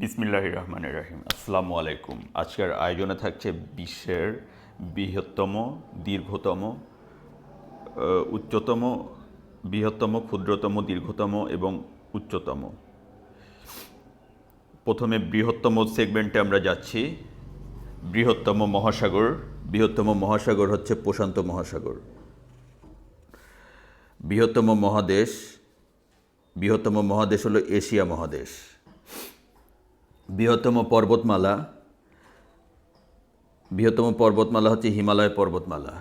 বিসমিল্লাহির রহমানির রহিম। আসসালামু আলাইকুম। আজকের আয়োজনে থাকছে বিশ্বের বৃহত্তম, দীর্ঘতম, উচ্চতম, বৃহত্তম, ক্ষুদ্রতম, দীর্ঘতম এবং উচ্চতম। প্রথমে বৃহত্তম সেগমেন্টে আমরা যাচ্ছি। বৃহত্তম মহাসাগর। বৃহত্তম মহাসাগর হচ্ছে প্রশান্ত মহাসাগর। বৃহত্তম মহাদেশ। বৃহত্তম মহাদেশ হলো এশিয়া মহাদেশ। বৃহত্তম পর্বতমালা। বৃহত্তম পর্বতমালা হচ্ছে হিমালয় পর্বতমালা।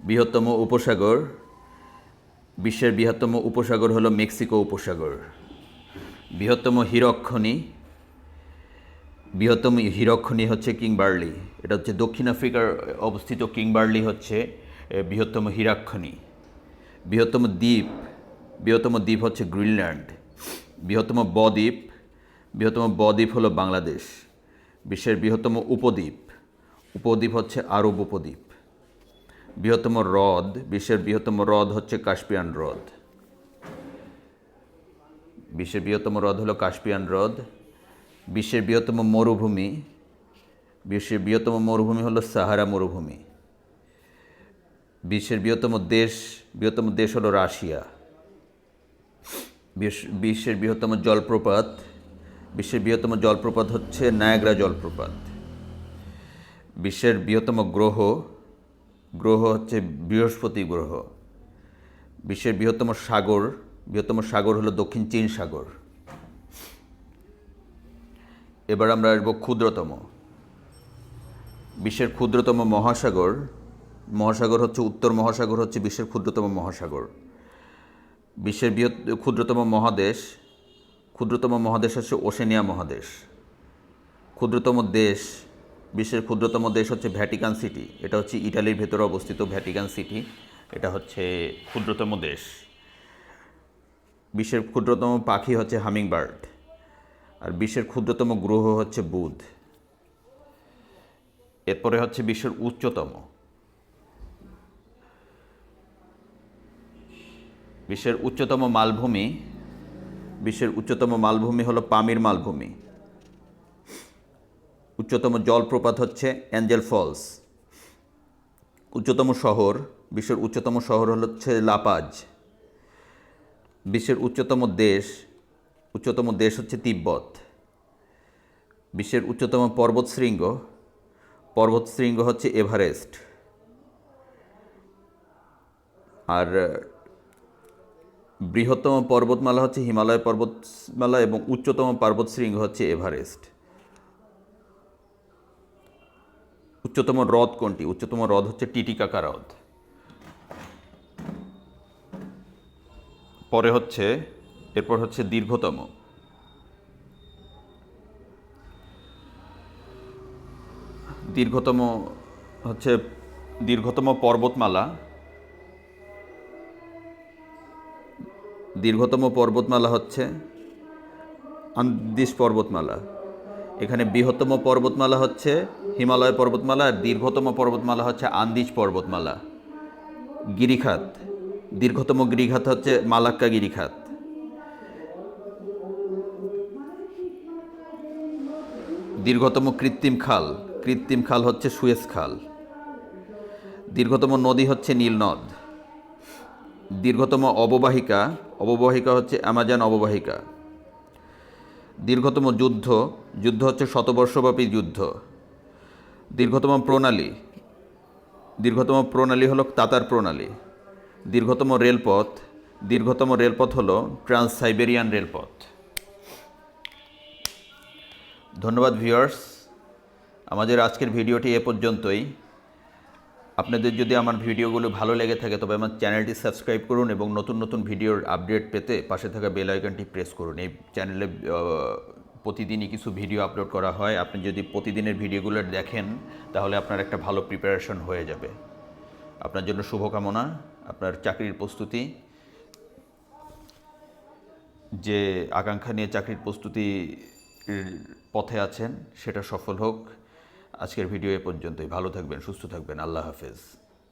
বৃহত্তম উপসাগর। বিশ্বের বৃহত্তম উপসাগর হলো মেক্সিকো উপসাগর। বৃহত্তম হীরকখনি। বৃহত্তম হীরকখনি হচ্ছে কিংবার্লি। এটা হচ্ছে দক্ষিণ আফ্রিকার অবস্থিত। কিংবার্লি হচ্ছে বৃহত্তম হীরকখনি। বৃহত্তম দ্বীপ। বৃহত্তম দ্বীপ হচ্ছে গ্রিনল্যান্ড। বৃহত্তম বদ্বীপ। বৃহত্তম বদ্বীপ হলো বাংলাদেশ। বিশ্বের বৃহত্তম উপদ্বীপ। উপদ্বীপ হচ্ছে আরব উপদ্বীপ। বৃহত্তম হ্রদ। বিশ্বের বৃহত্তম হ্রদ হচ্ছে কাস্পিয়ান হ্রদ। বিশ্বের বৃহত্তম হ্রদ হলো কাস্পিয়ান হ্রদ। বিশ্বের বৃহত্তম মরুভূমি। বিশ্বের বৃহত্তম মরুভূমি হলো সাহারা মরুভূমি। বিশ্বের বৃহত্তম দেশ হলো রাশিয়া। বিশ্বের বৃহত্তম জলপ্রপাত। বিশ্বের বৃহত্তম জলপ্রপাত হচ্ছে নায়াগ্রা জলপ্রপাত। বিশ্বের বৃহত্তম গ্রহ হচ্ছে বৃহস্পতি গ্রহ। বিশ্বের বৃহত্তম সাগর হলো দক্ষিণ চীন সাগর। এবার আমরা আসবো ক্ষুদ্রতম। বিশ্বের ক্ষুদ্রতম মহাসাগর হচ্ছে উত্তর মহাসাগর হচ্ছে বিশ্বের ক্ষুদ্রতম মহাসাগর। বিশ্বের ক্ষুদ্রতম মহাদেশ হচ্ছে ওশেনিয়া মহাদেশ। ক্ষুদ্রতম দেশ। বিশ্বের ক্ষুদ্রতম দেশ হচ্ছে ভ্যাটিকান সিটি। এটা হচ্ছে ইটালির ভেতরে অবস্থিত ভ্যাটিকান সিটি। এটা হচ্ছে ক্ষুদ্রতম দেশ। বিশ্বের ক্ষুদ্রতম পাখি হচ্ছে হামিংবার্ড। আর বিশ্বের ক্ষুদ্রতম গ্রহ হচ্ছে বুধ। এরপরে হচ্ছে বিশ্বের উচ্চতম। বিশ্বের উচ্চতম মালভূমি। বিশ্বের উচ্চতম মালভূমি হলো পামির মালভূমি। উচ্চতম জলপ্রপাত হচ্ছে অ্যাঞ্জেল ফলস। উচ্চতম শহর। বিশ্বের উচ্চতম শহর হচ্ছে লাপাজ। বিশ্বের উচ্চতম দেশ হচ্ছে তিব্বত। বিশ্বের উচ্চতম পর্বতশৃঙ্গ হচ্ছে এভারেস্ট। আর বৃহত্তম পর্বতমালা হচ্ছে হিমালয় পর্বতমালা এবং উচ্চতম পর্বতশৃঙ্গ হচ্ছে এভারেস্ট। উচ্চতম হ্রদ কোনটি? উচ্চতম হ্রদ হচ্ছে টিটিকাকা হ্রদ। এরপর হচ্ছে দীর্ঘতম পর্বতমালা। দীর্ঘতম পর্বতমালা হচ্ছে আন্দিজ পর্বতমালা। এখানে বৃহত্তম পর্বতমালা হচ্ছে হিমালয় পর্বতমালা আর দীর্ঘতম পর্বতমালা হচ্ছে আন্দিজ পর্বতমালা। গিরিখাত। দীর্ঘতম গিরিখাত হচ্ছে মালাক্কা গিরিখাত। দীর্ঘতম কৃত্রিম খাল হচ্ছে সুয়েজ খাল। দীর্ঘতম নদী হচ্ছে নীল নদ। দীর্ঘতম অববাহিকা হচ্ছে অ্যামাজন অববাহিকা। দীর্ঘতম যুদ্ধ হচ্ছে শতবর্ষব্যাপী যুদ্ধ। দীর্ঘতম প্রণালী হলো তাতার প্রণালী। দীর্ঘতম রেলপথ হলো ট্রান্স সাইবেরিয়ান রেলপথ। ধন্যবাদ ভিউয়ার্স। আমাদের আজকের ভিডিওটি এ পর্যন্তই। আপনাদের যদি আমার ভিডিওগুলো ভালো লেগে থাকে তবে আমার চ্যানেলটি সাবস্ক্রাইব করুন এবং নতুন নতুন ভিডিওর আপডেট পেতে পাশে থাকা বেল আইকনটি প্রেস করুন। এই চ্যানেলে প্রতিদিনই কিছু ভিডিও আপলোড করা হয়। আপনি যদি প্রতিদিনের ভিডিওগুলো দেখেন তাহলে আপনার একটা ভালো প্রিপারেশন হয়ে যাবে। আপনার জন্য শুভকামনা। আপনার চাকরির প্রস্তুতি, যে আকাঙ্ক্ষা নিয়ে চাকরির প্রস্তুতির পথে আছেন সেটা সফল হোক। আজকের ভিডিও এ পর্যন্তই। ভালো থাকবেন, সুস্থ থাকবেন। আল্লাহ হাফেজ।